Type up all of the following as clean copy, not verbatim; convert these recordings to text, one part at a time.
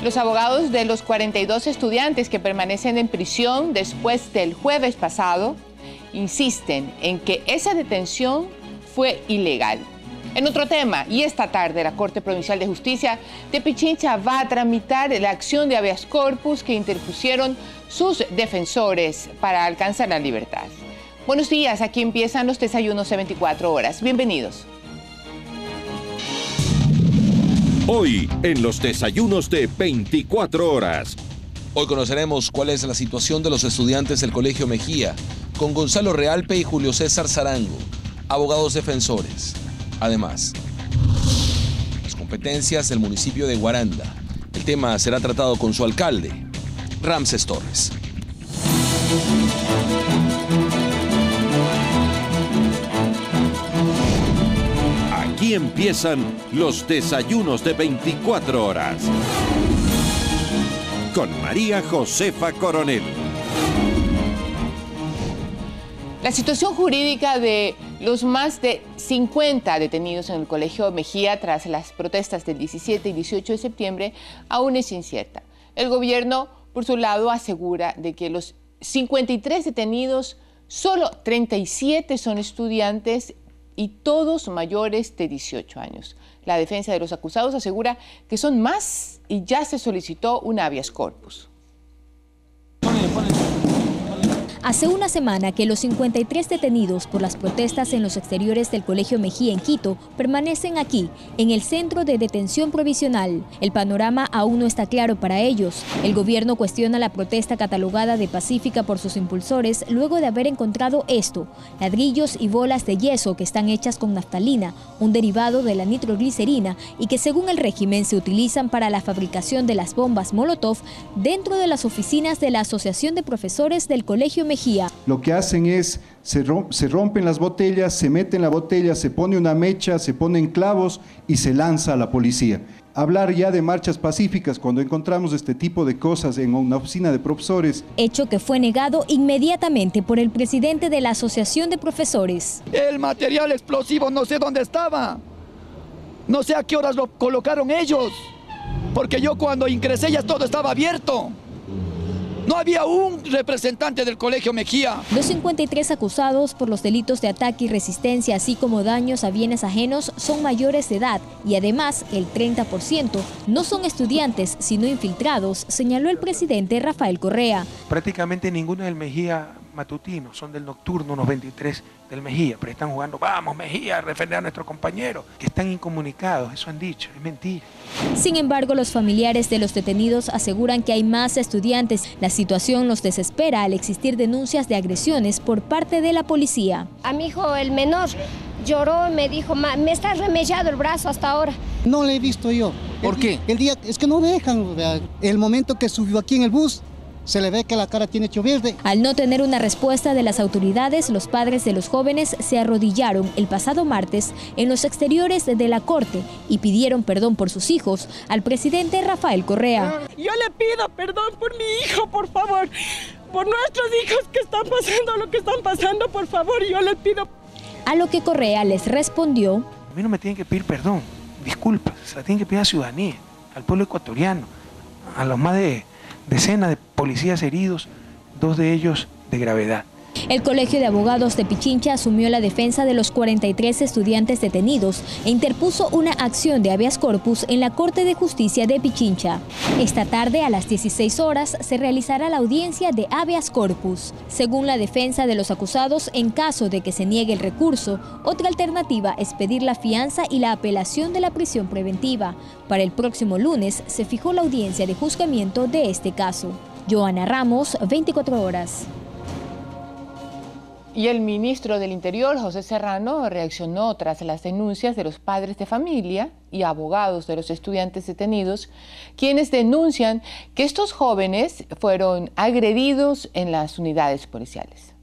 Los abogados de los 42 estudiantes que permanecen en prisión después del jueves pasado insisten en que esa detención fue ilegal. En otro tema, y esta tarde la Corte Provincial de Justicia de Pichincha va a tramitar la acción de habeas corpus que interpusieron sus defensores para alcanzar la libertad. Buenos días, aquí empiezan los desayunos de 24 horas. Bienvenidos. Hoy en los desayunos de 24 horas. Hoy conoceremos cuál es la situación de los estudiantes del Colegio Mejía con Gonzalo Realpe y Julio César Zarango, abogados defensores. Además, las competencias del municipio de Guaranda. El tema será tratado con su alcalde, Ramses Torres. Aquí empiezan los desayunos de 24 horas. Con María Josefa Coronel. La situación jurídica de los más de 50 detenidos en el Colegio Mejía tras las protestas del 17 y 18 de septiembre aún es incierta. El gobierno, por su lado, asegura de que los 53 detenidos, solo 37 son estudiantes y todos mayores de 18 años. La defensa de los acusados asegura que son más y ya se solicitó un habeas corpus. Hace una semana que los 53 detenidos por las protestas en los exteriores del Colegio Mejía en Quito permanecen aquí, en el centro de detención provisional. El panorama aún no está claro para ellos. El gobierno cuestiona la protesta catalogada de pacífica por sus impulsores luego de haber encontrado esto: ladrillos y bolas de yeso que están hechas con naftalina, un derivado de la nitroglicerina, y que según el régimen se utilizan para la fabricación de las bombas Molotov dentro de las oficinas de la Asociación de Profesores del Colegio Mejía. Lo que hacen es, se rompen las botellas, se meten la botella, se pone una mecha, se ponen clavos y se lanza a la policía. Hablar ya de marchas pacíficas cuando encontramos este tipo de cosas en una oficina de profesores. Hecho que fue negado inmediatamente por el presidente de la Asociación de Profesores. El material explosivo no sé dónde estaba. No sé a qué horas lo colocaron ellos. Porque yo cuando ingresé ya todo estaba abierto. No había un representante del Colegio Mejía. Los 53 acusados por los delitos de ataque y resistencia, así como daños a bienes ajenos, son mayores de edad y además el 30% no son estudiantes, sino infiltrados, señaló el presidente Rafael Correa. Prácticamente ninguno del Mejía matutino, son del nocturno, unos 23 del Mejía, pero están jugando, vamos Mejía, a defender a nuestros compañeros, que están incomunicados, eso han dicho, es mentira. Sin embargo, los familiares de los detenidos aseguran que hay más estudiantes. La situación los desespera al existir denuncias de agresiones por parte de la policía. A mi hijo, el menor, lloró y me dijo, me está remellado el brazo hasta ahora. No le he visto yo. ¿Por qué? El día, es que no dejan, el momento que subió aquí en el bus, se le ve que la cara tiene hecho verde. Al no tener una respuesta de las autoridades, los padres de los jóvenes se arrodillaron el pasado martes en los exteriores de la Corte y pidieron perdón por sus hijos al presidente Rafael Correa. Yo le pido perdón por mi hijo, por favor, por nuestros hijos que están pasando lo que están pasando, por favor, yo le pido. A lo que Correa les respondió: a mí no me tienen que pedir perdón, disculpas, se la tienen que pedir a la ciudadanía, al pueblo ecuatoriano, a los más de decenas de policías heridos, 2 de ellos de gravedad. El Colegio de Abogados de Pichincha asumió la defensa de los 43 estudiantes detenidos e interpuso una acción de habeas corpus en la Corte de Justicia de Pichincha. Esta tarde a las 16 horas se realizará la audiencia de habeas corpus. Según la defensa de los acusados, en caso de que se niegue el recurso, otra alternativa es pedir la fianza y la apelación de la prisión preventiva. Para el próximo lunes se fijó la audiencia de juzgamiento de este caso. Joana Ramos, 24 horas. Y el ministro del Interior, José Serrano, reaccionó tras las denuncias de los padres de familia y abogados de los estudiantes detenidos, quienes denuncian que estos jóvenes fueron agredidos en las unidades policiales.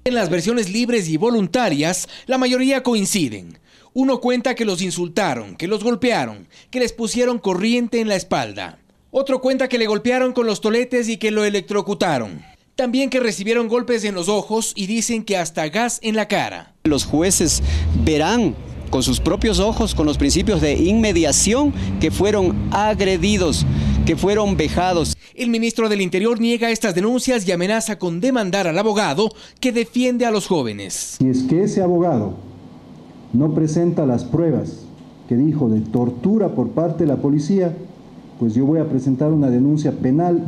En las versiones libres y voluntarias, la mayoría coinciden. Uno cuenta que los insultaron, que los golpearon, que les pusieron corriente en la espalda. Otro cuenta que le golpearon con los toletes y que lo electrocutaron. También que recibieron golpes en los ojos y dicen que hasta gas en la cara. Los jueces verán con sus propios ojos, con los principios de inmediación, que fueron agredidos, que fueron vejados. El ministro del Interior niega estas denuncias y amenaza con demandar al abogado que defiende a los jóvenes. Si es que ese abogado no presenta las pruebas que dijo de tortura por parte de la policía, pues yo voy a presentar una denuncia penal.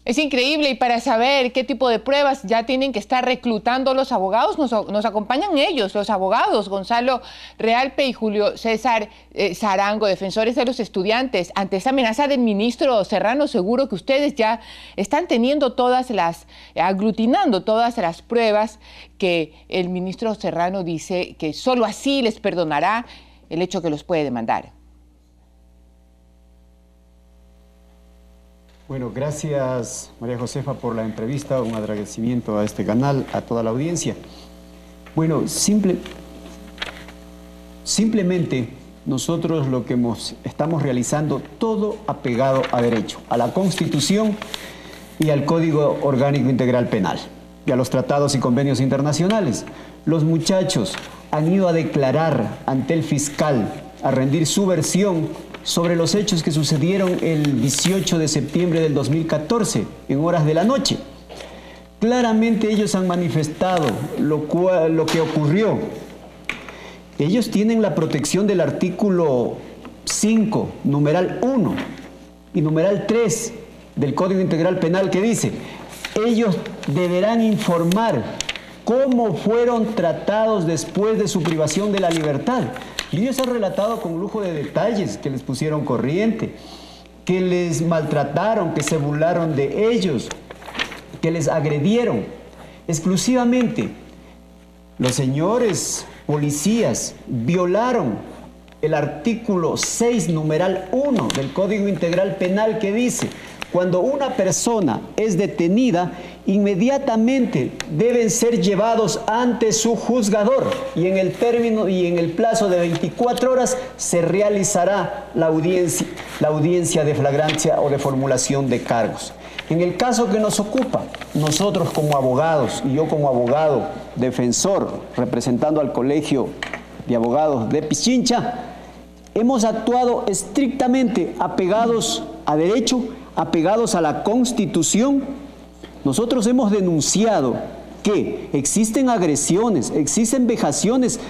Es increíble, y para saber qué tipo de pruebas ya tienen que estar reclutando los abogados, nos acompañan ellos, los abogados Gonzalo Realpe y Julio César Sarango, defensores de los estudiantes. Ante esta amenaza del ministro Serrano, seguro que ustedes ya están teniendo aglutinando todas las pruebas que el ministro Serrano dice que solo así les perdonará el hecho que los puede demandar. Bueno, gracias María Josefa por la entrevista, un agradecimiento a este canal, a toda la audiencia. Bueno, simplemente nosotros lo que estamos realizando, todo apegado a derecho, a la Constitución y al Código Orgánico Integral Penal y a los tratados y convenios internacionales. Los muchachos han ido a declarar ante el fiscal, a rendir su versión sobre los hechos que sucedieron el 18 de septiembre del 2014, en horas de la noche. Claramente ellos han manifestado lo que ocurrió. Ellos tienen la protección del artículo 5, numeral 1 y numeral 3 del Código Integral Penal, que dice: ellos deberán informar cómo fueron tratados después de su privación de la libertad. Y ellos han relatado con lujo de detalles que les pusieron corriente, que les maltrataron, que se burlaron de ellos, que les agredieron. Exclusivamente, los señores policías violaron el artículo 6, numeral 1 del Código Integral Penal, que dice: cuando una persona es detenida, inmediatamente deben ser llevados ante su juzgador y en el plazo de 24 horas se realizará la audiencia de flagrancia o de formulación de cargos. En el caso que nos ocupa, nosotros como abogados y yo como abogado defensor representando al Colegio de Abogados de Pichincha, hemos actuado estrictamente apegados a derecho, apegados a la Constitución. Nosotros hemos denunciado que existen agresiones, existen vejaciones,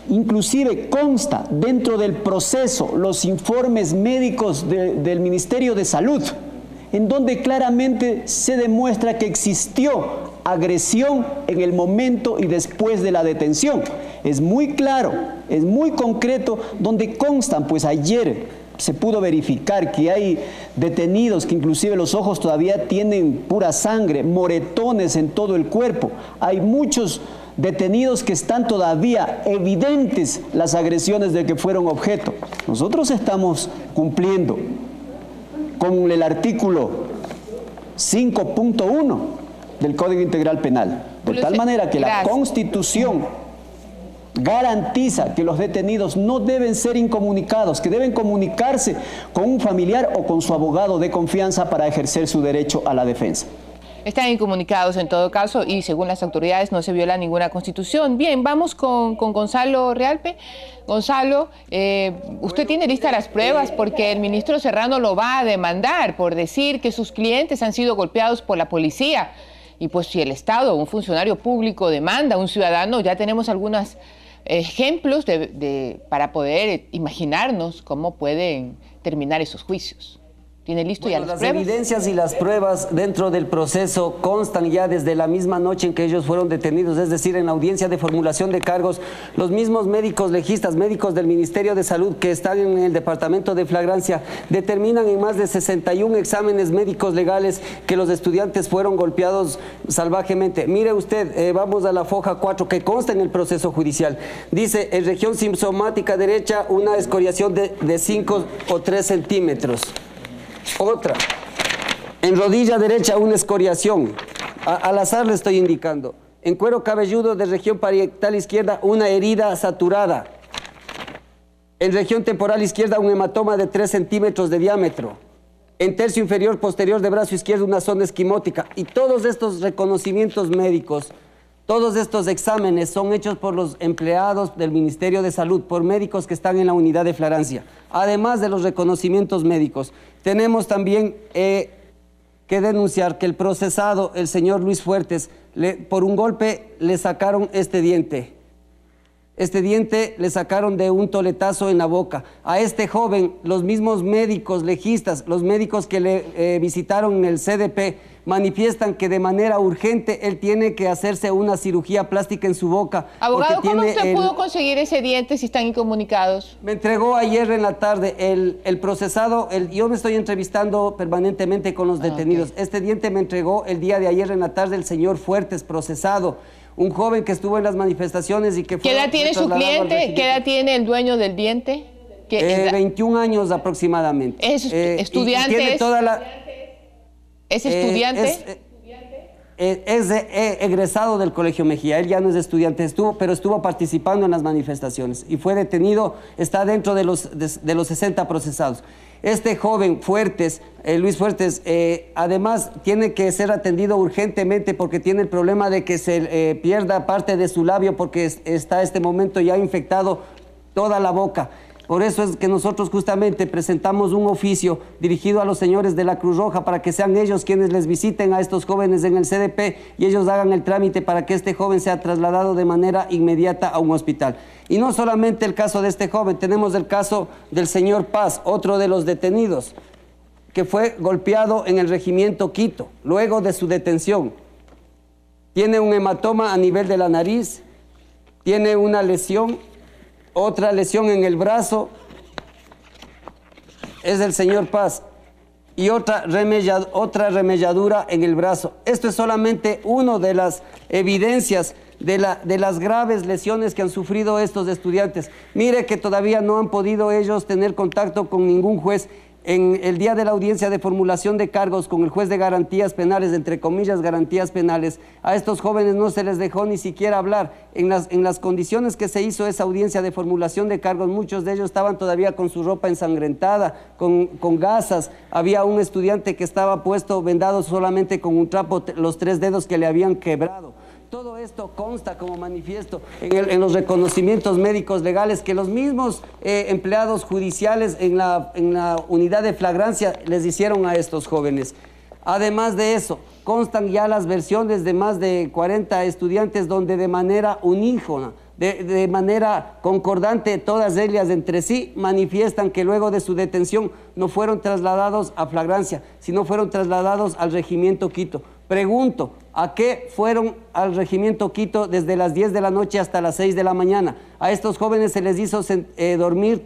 inclusive consta dentro del proceso los informes médicos del Ministerio de Salud, en donde claramente se demuestra que existió agresión en el momento y después de la detención. Es muy claro, es muy concreto, donde constan, pues ayer se pudo verificar que hay detenidos que inclusive los ojos todavía tienen pura sangre, moretones en todo el cuerpo. Hay muchos detenidos que están todavía evidentes las agresiones de que fueron objeto. Nosotros estamos cumpliendo con el artículo 5.1 del Código Integral Penal, de tal manera que la Constitución garantiza que los detenidos no deben ser incomunicados, que deben comunicarse con un familiar o con su abogado de confianza para ejercer su derecho a la defensa. Están incomunicados en todo caso y según las autoridades no se viola ninguna constitución. Bien, vamos con Gonzalo Realpe. Gonzalo, usted tiene listas las pruebas porque el ministro Serrano lo va a demandar por decir que sus clientes han sido golpeados por la policía. Y pues si el Estado, un funcionario público demanda a un ciudadano, ya tenemos algunos ejemplos para poder imaginarnos cómo pueden terminar esos juicios. ¿Tiene listo ya las pruebas? Las evidencias y las pruebas dentro del proceso constan ya desde la misma noche en que ellos fueron detenidos, es decir, en la audiencia de formulación de cargos, los mismos médicos legistas, médicos del Ministerio de Salud que están en el departamento de flagrancia, determinan en más de 61 exámenes médicos legales que los estudiantes fueron golpeados salvajemente. Mire usted, vamos a la foja 4 que consta en el proceso judicial. Dice, en región simpsomática derecha, una escoriación de 5 o 3 centímetros. Otra, en rodilla derecha una escoriación, al azar le estoy indicando. En cuero cabelludo de región parietal izquierda una herida saturada. En región temporal izquierda un hematoma de 3 centímetros de diámetro. En tercio inferior posterior de brazo izquierdo una zona esquimótica. Y todos estos reconocimientos médicos Todos estos exámenes son hechos por los empleados del Ministerio de Salud, por médicos que están en la unidad de flagrancia, además de los reconocimientos médicos. Tenemos también que denunciar que el procesado, el señor Luis Fuertes, por un golpe le sacaron este diente. Este diente le sacaron de un toletazo en la boca. A este joven, los mismos médicos legistas, los médicos que le visitaron en el CDP, manifiestan que de manera urgente él tiene que hacerse una cirugía plástica en su boca. Abogado, ¿cómo usted pudo conseguir ese diente si están incomunicados? Me entregó ayer en la tarde el procesado, yo me estoy entrevistando permanentemente con los detenidos. Okay. Este diente me entregó el día de ayer en la tarde el señor Fuertes, procesado. Un joven que estuvo en las manifestaciones y que fue... ¿Qué edad tiene su cliente? ¿Qué edad tiene el dueño del diente? 21 años aproximadamente. ¿Es estudiante? Y tiene toda la... ¿Es estudiante? Es egresado del Colegio Mejía. Él ya no es estudiante, pero estuvo participando en las manifestaciones y fue detenido, está dentro de los 60 procesados. Este joven Fuertes, Luis Fuertes, además tiene que ser atendido urgentemente porque tiene el problema de que se pierda parte de su labio porque está este momento ya infectado toda la boca. Por eso es que nosotros justamente presentamos un oficio dirigido a los señores de la Cruz Roja para que sean ellos quienes les visiten a estos jóvenes en el CDP y ellos hagan el trámite para que este joven sea trasladado de manera inmediata a un hospital. Y no solamente el caso de este joven, tenemos el caso del señor Paz, otro de los detenidos, que fue golpeado en el regimiento Quito, luego de su detención. Tiene un hematoma a nivel de la nariz, tiene una lesión, otra lesión en el brazo, es el señor Paz, y otra remilladura en el brazo. Esto es solamente una de las evidencias de las graves lesiones que han sufrido estos estudiantes. Mire que todavía no han podido ellos tener contacto con ningún juez. En el día de la audiencia de formulación de cargos con el juez de garantías penales, entre comillas garantías penales, a estos jóvenes no se les dejó ni siquiera hablar. En las condiciones que se hizo esa audiencia de formulación de cargos, muchos de ellos estaban todavía con su ropa ensangrentada, con gasas. Había un estudiante que estaba puesto, vendado solamente con un trapo, los 3 dedos que le habían quebrado. Todo esto consta como manifiesto en los reconocimientos médicos legales que los mismos empleados judiciales en la unidad de flagrancia les hicieron a estos jóvenes. Además de eso, constan ya las versiones de más de 40 estudiantes donde de manera unísona, de manera concordante, todas ellas entre sí manifiestan que luego de su detención no fueron trasladados a flagrancia, sino fueron trasladados al regimiento Quito. Pregunto, ¿a qué fueron al regimiento Quito desde las 10 de la noche hasta las 6 de la mañana? A estos jóvenes se les hizo dormir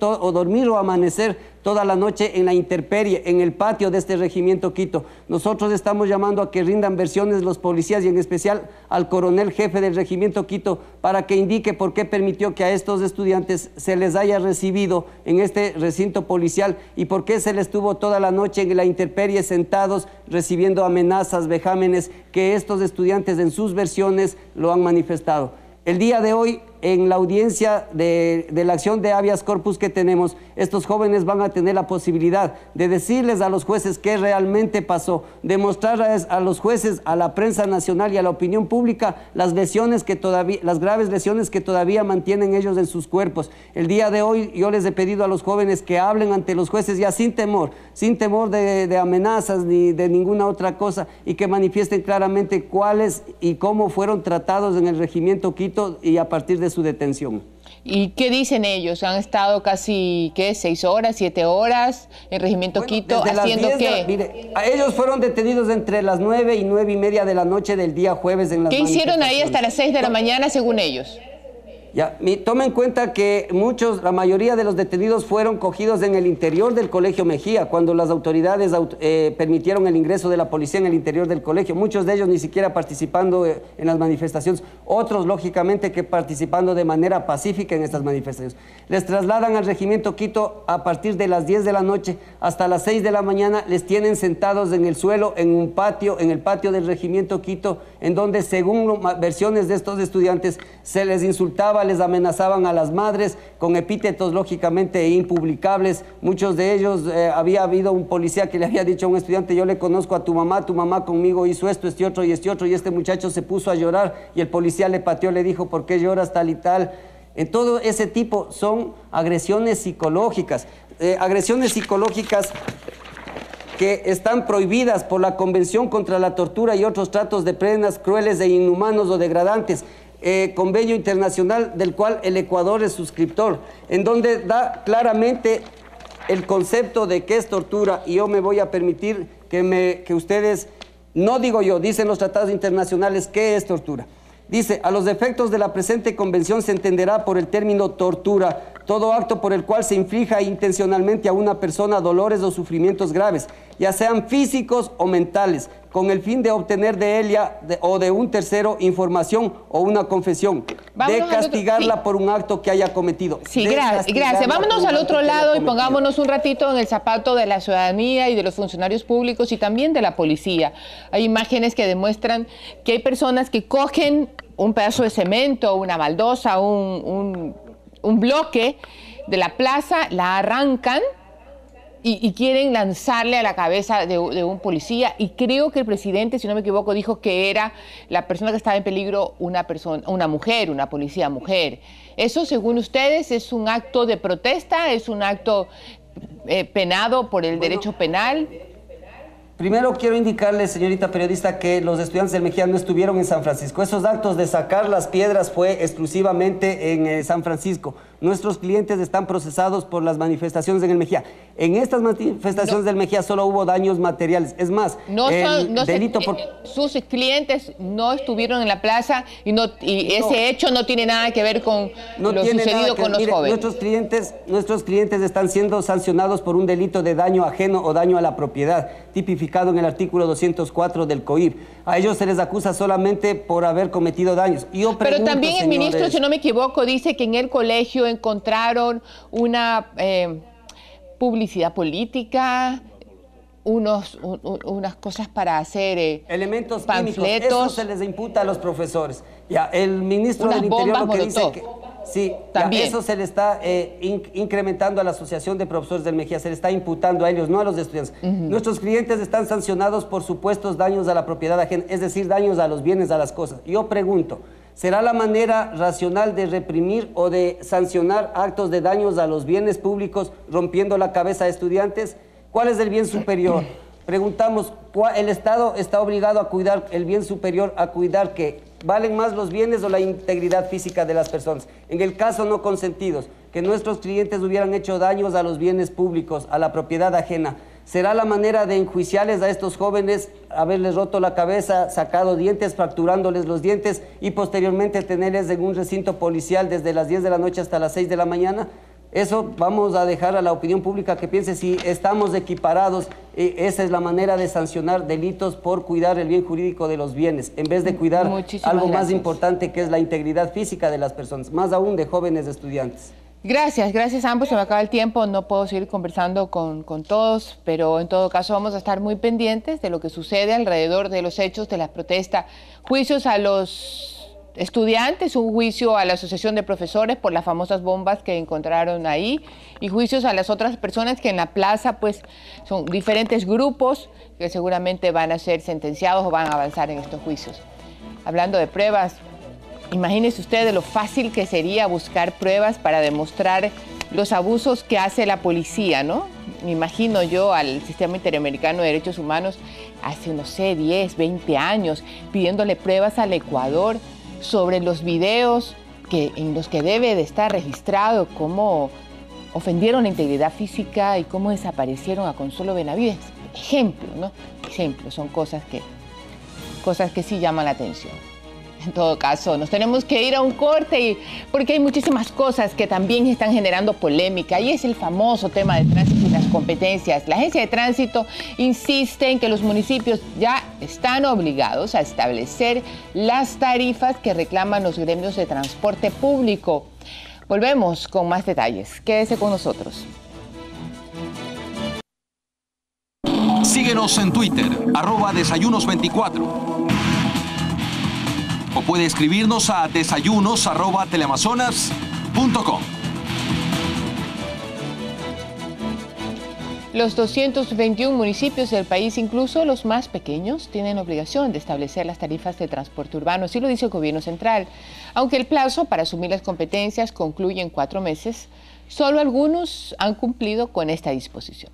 o amanecer toda la noche en la intemperie, en el patio de este regimiento Quito. Nosotros estamos llamando a que rindan versiones los policías y en especial al coronel jefe del regimiento Quito para que indique por qué permitió que a estos estudiantes se les haya recibido en este recinto policial y por qué se les tuvo toda la noche en la intemperie sentados recibiendo amenazas, vejámenes que estos estudiantes en sus versiones lo han manifestado. El día de hoy, en la audiencia de la acción de habeas corpus que tenemos, estos jóvenes van a tener la posibilidad de decirles a los jueces qué realmente pasó, de mostrar a los jueces, a la prensa nacional y a la opinión pública las graves lesiones que todavía mantienen ellos en sus cuerpos. El día de hoy yo les he pedido a los jóvenes que hablen ante los jueces ya sin temor de amenazas ni de ninguna otra cosa y que manifiesten claramente cuáles y cómo fueron tratados en el regimiento Quito y a partir de su detención. ¿Y qué dicen ellos? ¿Han estado casi, 6 horas, 7 horas en regimiento Quito? ¿Haciendo qué? Mire, ellos fueron detenidos entre las 9 y 9 y media de la noche del día jueves en las ¿Qué hicieron ahí hasta las 6 de la mañana según ellos? Ya, tome en cuenta que la mayoría de los detenidos fueron cogidos en el interior del Colegio Mejía, cuando las autoridades permitieron el ingreso de la policía en el interior del colegio. Muchos de ellos ni siquiera participando en las manifestaciones, otros lógicamente que participando de manera pacífica en estas manifestaciones. Les trasladan al regimiento Quito a partir de las 10 de la noche hasta las 6 de la mañana, les tienen sentados en el suelo, en el patio del regimiento Quito, en donde según versiones de estos estudiantes se les insultaba, cuales amenazaban a las madres con epítetos lógicamente impublicables. Muchos de ellos, había habido un policía que le había dicho a un estudiante: yo le conozco a tu mamá conmigo hizo esto, este otro, y este muchacho se puso a llorar y el policía le pateó, le dijo: ¿por qué lloras? Tal y tal. En todo ese tipo son agresiones psicológicas. Agresiones psicológicas que están prohibidas por la Convención contra la Tortura y otros tratos de penas crueles e inhumanos o degradantes, convenio internacional del cual el Ecuador es suscriptor, en donde da claramente el concepto de qué es tortura. Y yo me voy a permitir que ustedes, no digo yo, dicen los tratados internacionales qué es tortura. Dice: a los efectos de la presente convención se entenderá por el término tortura todo acto por el cual se inflija intencionalmente a una persona dolores o sufrimientos graves, ya sean físicos o mentales, con el fin de obtener de ella o de un tercero información o una confesión, de castigarla por un acto que haya cometido. Sí, gracias. Vámonos al otro lado y pongámonos un ratito en el zapato de la ciudadanía y de los funcionarios públicos y también de la policía. Hay imágenes que demuestran que hay personas que cogen un pedazo de cemento, una baldosa, un bloque de la plaza, la arrancan y quieren lanzarle a la cabeza de un policía. Y creo que el presidente, si no me equivoco, dijo que era la persona que estaba en peligro una mujer, una policía mujer. ¿Eso, según ustedes, es un acto de protesta? ¿Es un acto penado por el derecho penal? Primero quiero indicarle, señorita periodista, que los estudiantes del Mejía no estuvieron en San Francisco. Esos actos de sacar las piedras fue exclusivamente en San Francisco. Nuestros clientes están procesados por las manifestaciones en el Mejía. En estas manifestaciones del Mejía solo hubo daños materiales. Es más, sus clientes no estuvieron en la plaza y ese hecho no tiene nada que ver con lo sucedido con los jóvenes. Nuestros clientes están siendo sancionados por un delito de daño ajeno o daño a la propiedad, tipificado en el artículo 204 del COIP. A ellos se les acusa solamente por haber cometido daños. Pero también el ministro, si no me equivoco, dice que en el colegio encontraron una publicidad política, unas cosas para hacer elementos panfletos. Químicos. Eso se les imputa a los profesores. Ya, el ministro del Interior lo que dice que sí, también eso se le está incrementando a la Asociación de Profesores del Mejía, se le está imputando a ellos, no a los estudiantes. Nuestros clientes están sancionados por supuestos daños a la propiedad ajena, es decir, daños a los bienes, a las cosas. Yo pregunto, ¿será la manera racional de reprimir o de sancionar actos de daños a los bienes públicos rompiendo la cabeza de estudiantes? ¿Cuál es el bien superior? Preguntamos, ¿el Estado está obligado a cuidar el bien superior, a cuidar que valen más los bienes o la integridad física de las personas? En el caso no consentidos, que nuestros clientes hubieran hecho daños a los bienes públicos, a la propiedad ajena, ¿será la manera de enjuiciarles a estos jóvenes, haberles roto la cabeza, sacado dientes, fracturándoles los dientes y posteriormente tenerles en un recinto policial desde las 10 de la noche hasta las 6 de la mañana? Eso vamos a dejar a la opinión pública que piense si estamos equiparados. Esa es la manera de sancionar delitos por cuidar el bien jurídico de los bienes, en vez de cuidar algo más importante que es la integridad física de las personas, más aún de jóvenes estudiantes. Gracias a ambos, se me acaba el tiempo, no puedo seguir conversando con todos, pero en todo caso vamos a estar muy pendientes de lo que sucede alrededor de los hechos de la protesta. Juicios a los estudiantes, un juicio a la Asociación de Profesores por las famosas bombas que encontraron ahí y juicios a las otras personas que en la plaza pues son diferentes grupos que seguramente van a ser sentenciados o van a avanzar en estos juicios. Hablando de pruebas, imagínese usted de lo fácil que sería buscar pruebas para demostrar los abusos que hace la policía, ¿no? Me imagino yo al Sistema Interamericano de Derechos Humanos hace, no sé, 10, 20 años pidiéndole pruebas al Ecuador sobre los videos en los que debe de estar registrado cómo ofendieron la integridad física y cómo desaparecieron a Consuelo Benavides. Ejemplo, ¿no? Ejemplo, son cosas que sí llaman la atención. En todo caso, nos tenemos que ir a un corte porque hay muchísimas cosas que también están generando polémica y es el famoso tema de tránsito y las competencias. La Agencia de Tránsito insiste en que los municipios ya están obligados a establecer las tarifas que reclaman los gremios de transporte público. Volvemos con más detalles. Quédese con nosotros. Síguenos en Twitter, @desayunos24. o puede escribirnos a desayunos@teleamazonas.com. Los 221 municipios del país, incluso los más pequeños, tienen obligación de establecer las tarifas de transporte urbano, así lo dice el gobierno central. Aunque el plazo para asumir las competencias concluye en 4 meses, solo algunos han cumplido con esta disposición.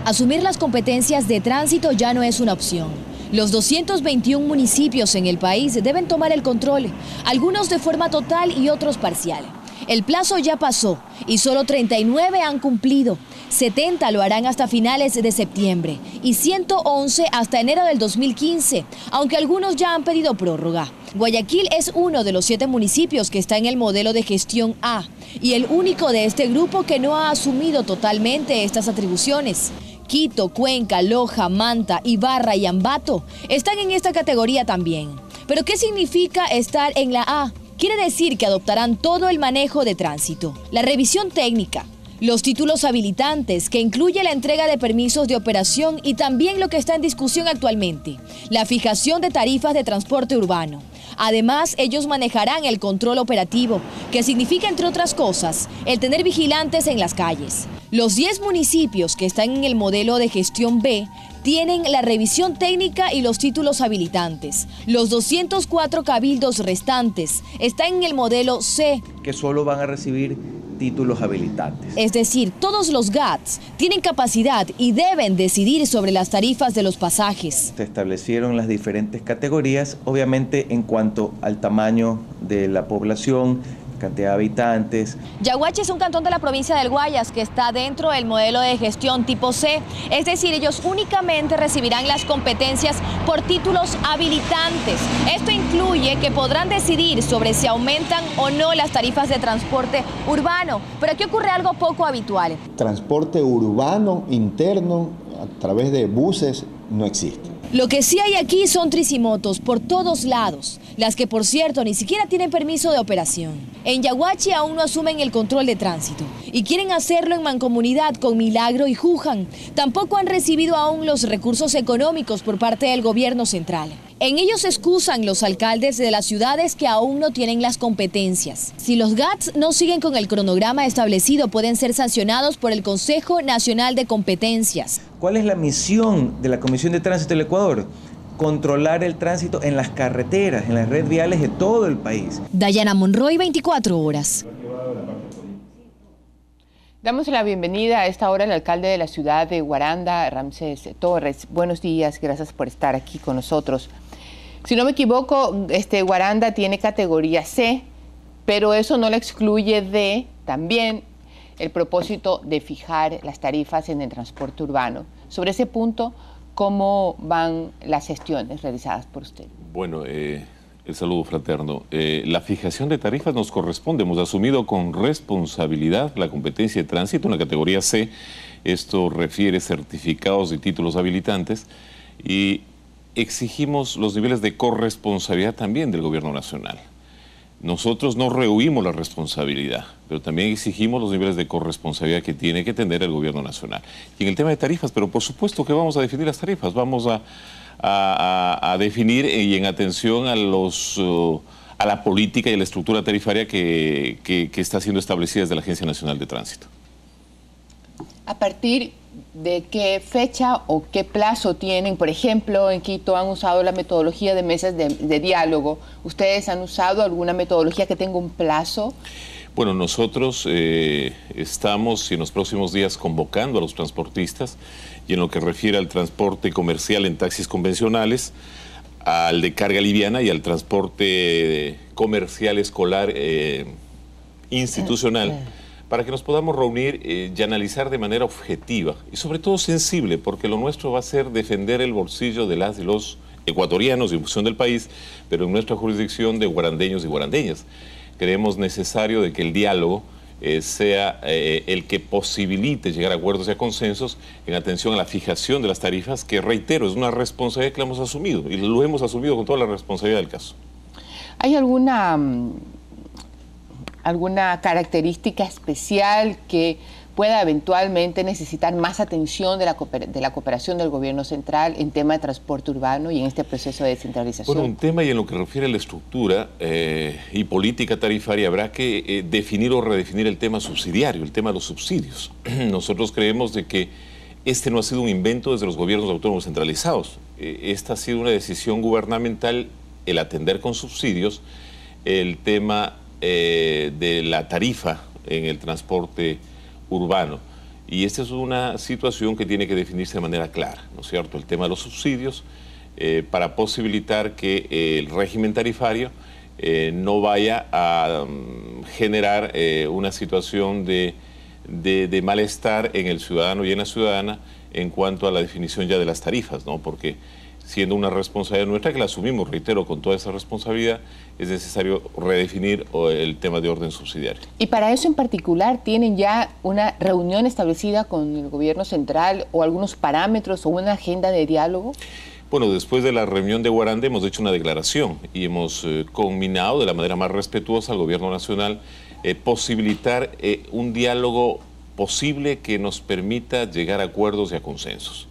Asumir las competencias de tránsito ya no es una opción. Los 221 municipios en el país deben tomar el control, algunos de forma total y otros parcial. El plazo ya pasó y solo 39 han cumplido. 70 lo harán hasta finales de septiembre y 111 hasta enero del 2015, aunque algunos ya han pedido prórroga. Guayaquil es uno de los 7 municipios que está en el modelo de gestión A y el único de este grupo que no ha asumido totalmente estas atribuciones. Quito, Cuenca, Loja, Manta, Ibarra y Ambato están en esta categoría también. ¿Pero qué significa estar en la A? Quiere decir que adoptarán todo el manejo de tránsito, la revisión técnica, los títulos habilitantes, que incluye la entrega de permisos de operación y también lo que está en discusión actualmente, la fijación de tarifas de transporte urbano. Además, ellos manejarán el control operativo, que significa, entre otras cosas, el tener vigilantes en las calles. Los 10 municipios que están en el modelo de gestión B tienen la revisión técnica y los títulos habilitantes. Los 204 cabildos restantes están en el modelo C, que solo van a recibir títulos habilitantes. Es decir, todos los GATS tienen capacidad y deben decidir sobre las tarifas de los pasajes. Se establecieron las diferentes categorías, obviamente en cuanto al tamaño de la población, cantidad de habitantes. Yaguachi es un cantón de la provincia del Guayas que está dentro del modelo de gestión tipo C, es decir, ellos únicamente recibirán las competencias por títulos habilitantes. Esto incluye que podrán decidir sobre si aumentan o no las tarifas de transporte urbano, pero aquí ocurre algo poco habitual. Transporte urbano interno a través de buses no existe. Lo que sí hay aquí son tricimotos por todos lados, las que por cierto ni siquiera tienen permiso de operación. En Yaguachi aún no asumen el control de tránsito y quieren hacerlo en mancomunidad con Milagro y Juján. Tampoco han recibido aún los recursos económicos por parte del gobierno central. En ellos se excusan los alcaldes de las ciudades que aún no tienen las competencias. Si los GATS no siguen con el cronograma establecido, pueden ser sancionados por el Consejo Nacional de Competencias. ¿Cuál es la misión de la Comisión de Tránsito del Ecuador? Controlar el tránsito en las carreteras, en las redes viales de todo el país. Dayana Monroy, 24 horas. Damos la bienvenida a esta hora al alcalde de la ciudad de Guaranda, Ramsés Torres. Buenos días, gracias por estar aquí con nosotros. Si no me equivoco, Guaranda tiene categoría C, pero eso no la excluye de también el propósito de fijar las tarifas en el transporte urbano. Sobre ese punto, ¿cómo van las gestiones realizadas por usted? Bueno, el saludo fraterno. La fijación de tarifas nos corresponde. Hemos asumido con responsabilidad la competencia de tránsito en la categoría C. Esto refiere certificados y títulos habilitantes y exigimos los niveles de corresponsabilidad también del gobierno nacional. Nosotros no rehuimos la responsabilidad, pero también exigimos los niveles de corresponsabilidad que tiene que tener el gobierno nacional. Y en el tema de tarifas, pero por supuesto que vamos a definir las tarifas, vamos a definir y en atención a la política y a la estructura tarifaria que está siendo establecida desde la Agencia Nacional de Tránsito. ¿A partir de qué fecha o qué plazo tienen? Por ejemplo, en Quito han usado la metodología de mesas de diálogo. ¿Ustedes han usado alguna metodología que tenga un plazo? Bueno, nosotros estamos en los próximos días convocando a los transportistas y en lo que refiere al transporte comercial en taxis convencionales, al de carga liviana y al transporte comercial escolar institucional, para que nos podamos reunir y analizar de manera objetiva y sobre todo sensible, porque lo nuestro va a ser defender el bolsillo de las y los ecuatorianos en función del país, pero en nuestra jurisdicción de guarandeños y guarandeñas. Creemos necesario de que el diálogo sea el que posibilite llegar a acuerdos y a consensos en atención a la fijación de las tarifas, que reitero, es una responsabilidad que la hemos asumido y lo hemos asumido con toda la responsabilidad del caso. ¿Hay alguna característica especial que pueda eventualmente necesitar más atención de la cooperación del gobierno central en tema de transporte urbano y en este proceso de descentralización? Bueno, un tema, y en lo que refiere a la estructura y política tarifaria, habrá que definir o redefinir el tema subsidiario, el tema de los subsidios. Nosotros creemos de que este no ha sido un invento desde los gobiernos autónomos centralizados. Esta ha sido una decisión gubernamental, el atender con subsidios el tema de la tarifa en el transporte urbano. Y esta es una situación que tiene que definirse de manera clara, ¿no es cierto? El tema de los subsidios para posibilitar que el régimen tarifario no vaya a generar una situación de malestar en el ciudadano y en la ciudadana en cuanto a la definición ya de las tarifas, ¿no? Porque siendo una responsabilidad nuestra, que la asumimos, reitero, con toda esa responsabilidad, es necesario redefinir el tema de orden subsidiario. Y para eso en particular, ¿tienen ya una reunión establecida con el gobierno central o algunos parámetros o una agenda de diálogo? Bueno, después de la reunión de Guaranda hemos hecho una declaración y hemos conminado de la manera más respetuosa al gobierno nacional posibilitar un diálogo posible que nos permita llegar a acuerdos y a consensos.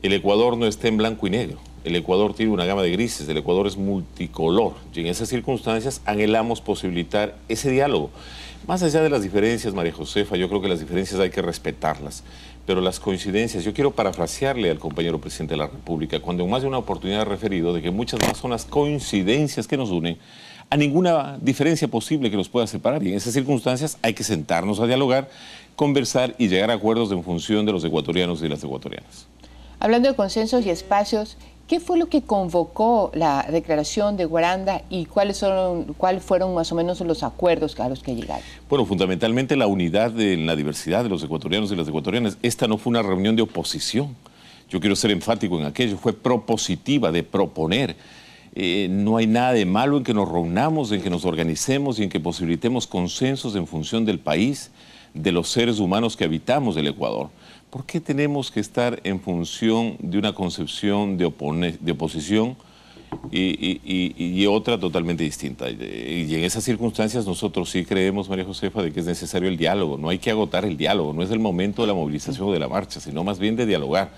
El Ecuador no está en blanco y negro, el Ecuador tiene una gama de grises, el Ecuador es multicolor y en esas circunstancias anhelamos posibilitar ese diálogo. Más allá de las diferencias, María Josefa, yo creo que las diferencias hay que respetarlas, pero las coincidencias, yo quiero parafrasearle al compañero presidente de la República, cuando en más de una oportunidad ha referido de que muchas más son las coincidencias que nos unen a ninguna diferencia posible que nos pueda separar, y en esas circunstancias hay que sentarnos a dialogar, conversar y llegar a acuerdos en función de los ecuatorianos y las ecuatorianas. Hablando de consensos y espacios, ¿qué fue lo que convocó la declaración de Guaranda y cuáles fueron más o menos los acuerdos a los que llegaron? Bueno, fundamentalmente la unidad en la diversidad de los ecuatorianos y las ecuatorianas. Esta no fue una reunión de oposición. Yo quiero ser enfático en aquello. Fue propositiva, de proponer. No hay nada de malo en que nos reunamos, en que nos organicemos y en que posibilitemos consensos en función del país, de los seres humanos que habitamos el Ecuador. ¿Por qué tenemos que estar en función de una concepción de oposición y otra totalmente distinta? Y en esas circunstancias nosotros sí creemos, María Josefa, de que es necesario el diálogo. No hay que agotar el diálogo, no es el momento de la movilización o de la marcha, sino más bien de dialogar,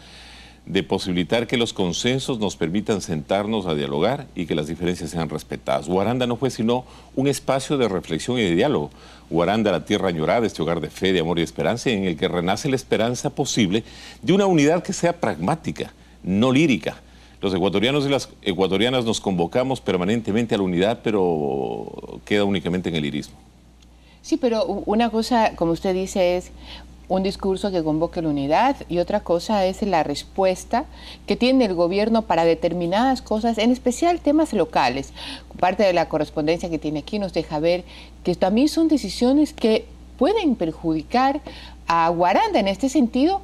de posibilitar que los consensos nos permitan sentarnos a dialogar y que las diferencias sean respetadas. Guaranda no fue sino un espacio de reflexión y de diálogo. Guaranda, la tierra añorada, este hogar de fe, de amor y esperanza, en el que renace la esperanza posible de una unidad que sea pragmática, no lírica. Los ecuatorianos y las ecuatorianas nos convocamos permanentemente a la unidad, pero queda únicamente en el lirismo. Sí, pero una cosa, como usted dice, es un discurso que convoque la unidad y otra cosa es la respuesta que tiene el gobierno para determinadas cosas, en especial temas locales. Parte de la correspondencia que tiene aquí nos deja ver que también son decisiones que pueden perjudicar a Guaranda en este sentido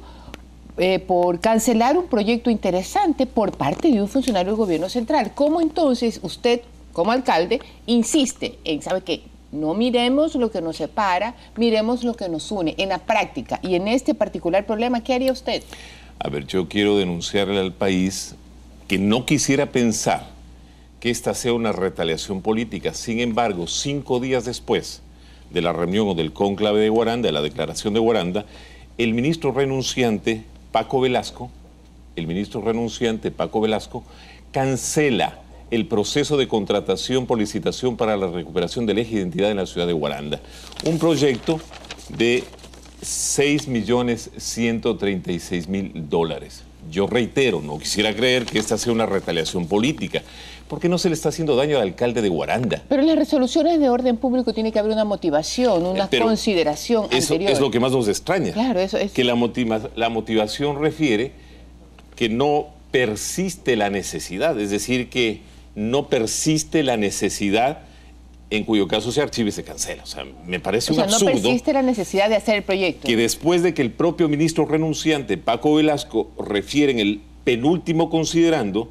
por cancelar un proyecto interesante por parte de un funcionario del gobierno central. ¿Cómo entonces usted, como alcalde, insiste en, ¿sabe qué? No miremos lo que nos separa, miremos lo que nos une en la práctica. Y en este particular problema, ¿qué haría usted? A ver, yo quiero denunciarle al país que no quisiera pensar que esta sea una retaliación política. Sin embargo, 5 días después de la reunión o del cónclave de Guaranda, de la declaración de Guaranda, el ministro renunciante Paco Velasco, cancela el proceso de contratación por licitación para la recuperación del eje de identidad en la ciudad de Guaranda. Un proyecto de $6.136.000. Yo reitero, no quisiera creer que esta sea una retaliación política, porque no se le está haciendo daño al alcalde de Guaranda. Pero en las resoluciones de orden público tiene que haber una motivación, una consideración anterior. Eso es lo que más nos extraña. Claro, eso es. Que la motivación refiere que no persiste la necesidad, es decir, que no persiste la necesidad en cuyo caso se archiva y se cancela. O sea, me parece un absurdo. No persiste la necesidad de hacer el proyecto. Que después de que el propio ministro renunciante, Paco Velasco, refiere en el penúltimo considerando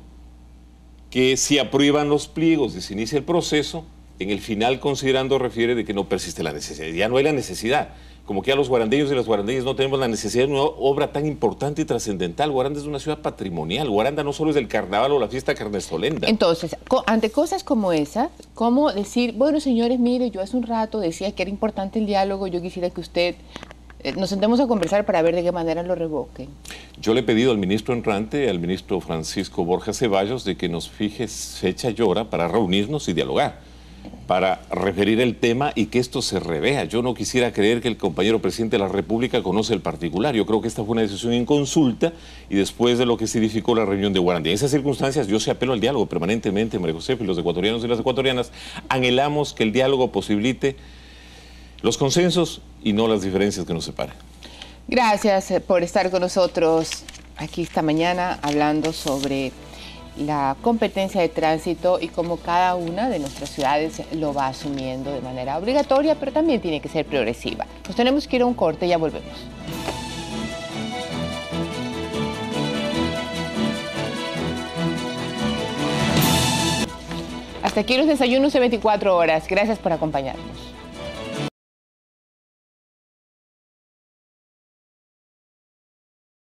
que si aprueban los pliegos y se inicia el proceso, en el final considerando refiere de que no persiste la necesidad. Ya no hay la necesidad. Como que a los guarandeños y las guarandeñas no tenemos la necesidad de una obra tan importante y trascendental. Guaranda es una ciudad patrimonial. Guaranda no solo es el carnaval o la fiesta carnestolenda. Entonces, ante cosas como esa, ¿cómo decir, bueno, señores, mire, yo hace un rato decía que era importante el diálogo, yo quisiera que usted nos sentemos a conversar para ver de qué manera lo revoquen. Yo le he pedido al ministro entrante, al ministro Francisco Borja Ceballos, de que nos fije fecha y hora para reunirnos y dialogar, para referir el tema y que esto se revea. Yo no quisiera creer que el compañero presidente de la República conoce el particular. Yo creo que esta fue una decisión en consulta y después de lo que significó la reunión de Guarandí. En esas circunstancias yo sí apelo al diálogo permanentemente, María José, y los ecuatorianos y las ecuatorianas anhelamos que el diálogo posibilite los consensos y no las diferencias que nos separan. Gracias por estar con nosotros aquí esta mañana hablando sobre la competencia de tránsito y cómo cada una de nuestras ciudades lo va asumiendo de manera obligatoria, pero también tiene que ser progresiva. Nos tenemos que ir a un corte, ya volvemos. Hasta aquí los desayunos de 24 horas. Gracias por acompañarnos.